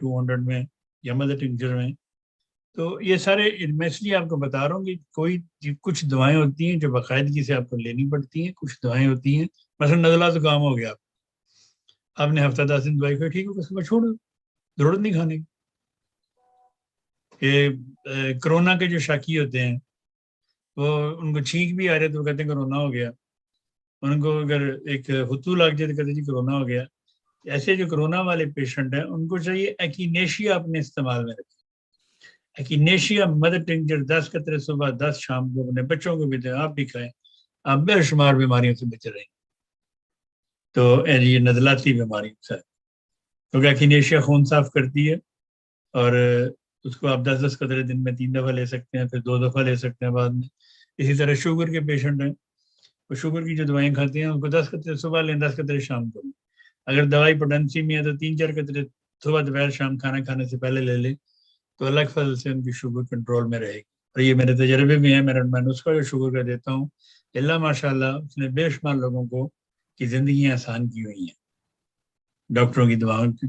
200 میں یا mother tincture میں. تو یہ سارے میں اس لیے آپ کو بتا رہا ہوں کہ کچھ دوائیں ہوتی ہیں جو باقاعدگی سے آپ کو لینی پڑتی ہیں. کچھ دوائیں ہوتی ہیں مثلا نزلہ زکام ہو گیا, آپ نے ہفتہ 10 دن دوائی کھائی, ٹھیک ہو, اس کے بعد چھوڑ دو, ضرورت نہیں کھانے کی. کہ کرونا کے جو شاکی ہوتے ہیں وہ ان کو چھینک بھی آ رہے تو وہ کہتے ہیں کرونا ہو گیا. ان کو اگر ایک ہتو لگ جائے تو کہتے ہیں جی کرونا ہو گیا. ایسے جو کرونا والے پیشنٹ ہیں ان کو چاہیے ایکینیشیا اپنے استعمال میں رکھیں. ایکینیشیا مدر ٹنکچر 10 قطرے صبح 10 شام کو اپنے بچوں کو بھی دیں, آپ بھی کھائیں, آپ بے شمار بیماریوں سے بچ رہے ہیں. تو یہ نزلاتی بیماری سے کیونکہ ایکینیشیا خون صاف کرتی ہے, اور اس کو آپ 10 قطرے دن میں 3 دفعہ لے سکتے ہیں, پھر 2 دفعہ لے سکتے ہیں بعد میں. اسی طرح شوگر کے پیشنٹ ہیں, وہ شوگر کی جو دوائیں کھاتے ہیں ان کو 10 قطرے صبح لیں, 10 قطرے شام کو لیں. اگر دوائی پوٹینسی میں ہے تو 3-4 قطرے صبح دوپہر شام کھانا کھانے سے پہلے لے لیں, تو اللہ کے فضل سے ان کی شوگر کنٹرول میں رہے گی. اور یہ میرے تجربے میں ہے, میں نسخہ جو شوگر کا دیتا ہوں, اللہ ماشاء اللہ اس نے بے شمار لوگوں کو کی زندگیاں آسان کی ہوئی ہیں ڈاکٹروں کی دواؤں کی